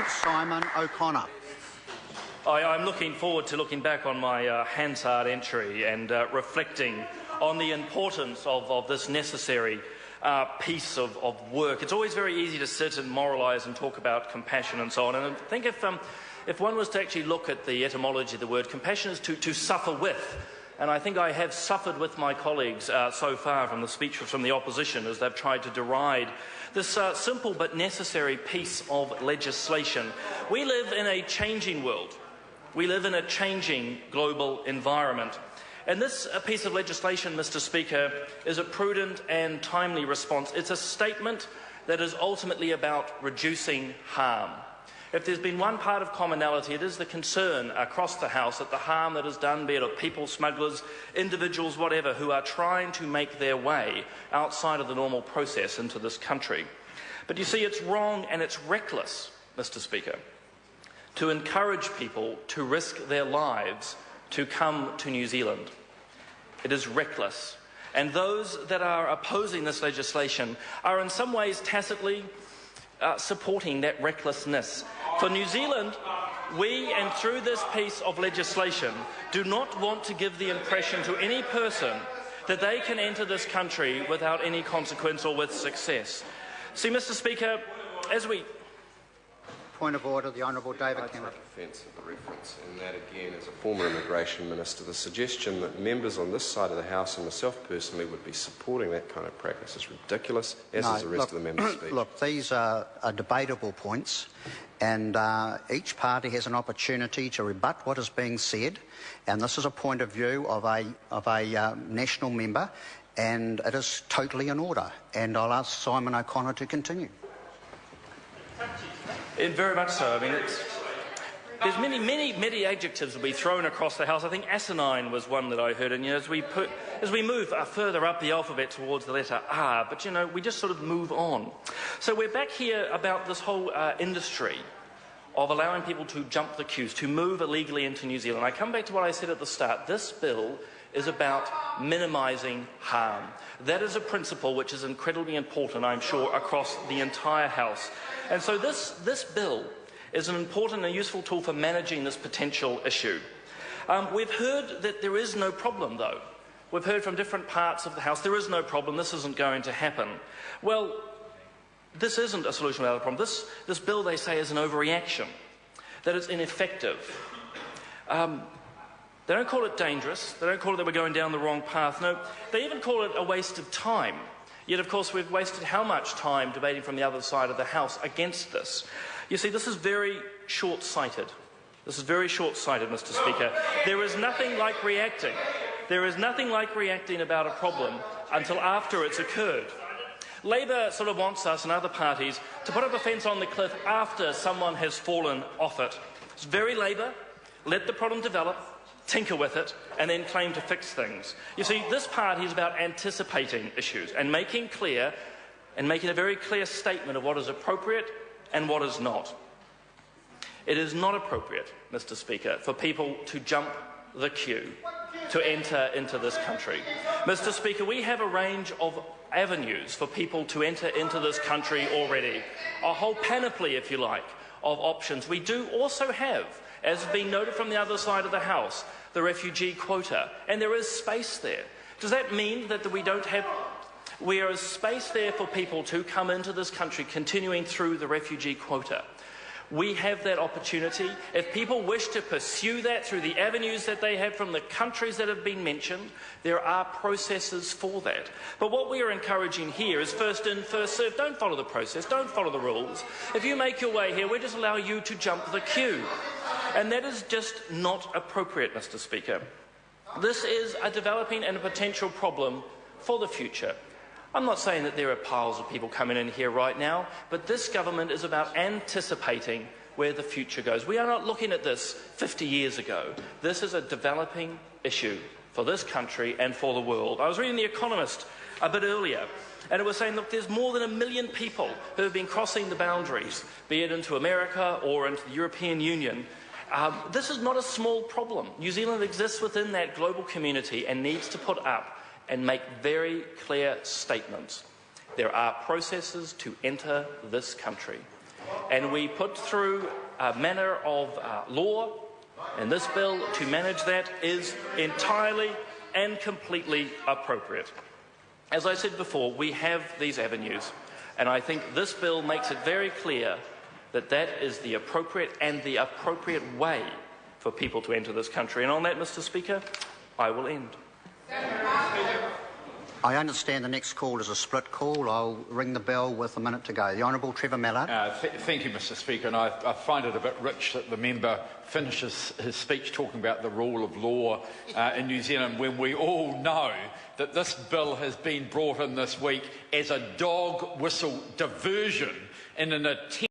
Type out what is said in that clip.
Simon O'Connor. I'm looking forward to looking back on my Hansard entry and reflecting on the importance of this necessary piece of work. It's always very easy to sit and moralise and talk about compassion and so on. And I think if one was to actually look at the etymology of the word, compassion is to suffer with. And I think I have suffered with my colleagues so far from the speeches from the opposition as they've tried to deride this simple but necessary piece of legislation. We live in a changing world. We live in a changing global environment. And this piece of legislation, Mr. Speaker, is a prudent and timely response. It's a statement that is ultimately about reducing harm. If there's been one part of commonality, it is the concern across the House at the harm that is done, be it of people smugglers, individuals, whatever, who are trying to make their way outside of the normal process into this country. But you see, it's wrong and it's reckless, Mr. Speaker, to encourage people to risk their lives to come to New Zealand. It is reckless. And those that are opposing this legislation are in some ways tacitly supporting that recklessness. For New Zealand, we, and through this piece of legislation, do not want to give the impression to any person that they can enter this country without any consequence or with success. See, Mr. Speaker, as we... Point of order, the Honourable David Cameron. I take offence at the reference, and that again, as a former Immigration Minister, the suggestion that members on this side of the House and myself personally would be supporting that kind of practice is ridiculous, as is the rest of the members' speech. Look, these are debatable points, and each party has an opportunity to rebut what is being said, and this is a point of view of a national member, and it is totally in order. And I'll ask Simon O'Connor to continue. Very much so. I mean, there's many adjectives that will be thrown across the House. I think asinine was one that I heard. And as we move further up the alphabet towards the letter R, but we just sort of move on. So we're back here about this whole industry of allowing people to jump the queues, to move illegally into New Zealand. I come back to what I said at the start. This bill is about minimising harm. That is a principle which is incredibly important, I'm sure, across the entire House. And so this bill is an important and useful tool for managing this potential issue. We've heard that there is no problem, though. We've heard from different parts of the House, there is no problem, this isn't going to happen. Well, this isn't a solution without a problem. This bill, they say, is an overreaction, that it's ineffective. They don't call it dangerous. They don't call it that we're going down the wrong path. No, they even call it a waste of time. Yet, of course, we've wasted how much time debating from the other side of the House against this? You see, this is very short-sighted. This is very short-sighted, Mr. Speaker. There is nothing like reacting. There is nothing like reacting about a problem until after it's occurred. Labor sort of wants us and other parties to put up a fence on the cliff after someone has fallen off it. It's very Labor. Let the problem develop, tinker with it, and then claim to fix things. You see, this party is about anticipating issues and making a very clear statement of what is appropriate and what is not. It is not appropriate, Mr. Speaker, for people to jump the queue to enter into this country. Mr. Speaker, we have a range of avenues for people to enter into this country already, a whole panoply, if you like, of options. We do also have, as has been noted from the other side of the House, the refugee quota, and there is space there. Does that mean that there is space there for people to come into this country continuing through the refugee quota? We have that opportunity. If people wish to pursue that through the avenues that they have from the countries that have been mentioned, there are processes for that. But what we are encouraging here is first in, first served. Don't follow the process. Don't follow the rules. If you make your way here, we just allow you to jump the queue. And that is just not appropriate, Mr. Speaker. This is a developing and a potential problem for the future. I'm not saying that there are piles of people coming in here right now, but this government is about anticipating where the future goes. We are not looking at this 50 years ago. This is a developing issue for this country and for the world. I was reading The Economist a bit earlier, and it was saying, look, there's more than 1 million people who have been crossing the boundaries, be it into America or into the European Union. This is not a small problem. New Zealand exists within that global community and needs to put up and make very clear statements. There are processes to enter this country. and we put through a manner of law, and this bill to manage that is entirely and completely appropriate. As I said before, we have these avenues, and I think this bill makes it very clear that that is the appropriate way for people to enter this country. And on that, Mr. Speaker, I will end. I understand the next call is a split call. I'll ring the bell with a minute to go. The Honourable Trevor Mallard. Thank you, Mr. Speaker, and I find it a bit rich that the member finishes his speech talking about the rule of law in New Zealand, when we all know that this bill has been brought in this week as a dog whistle diversion in an attempt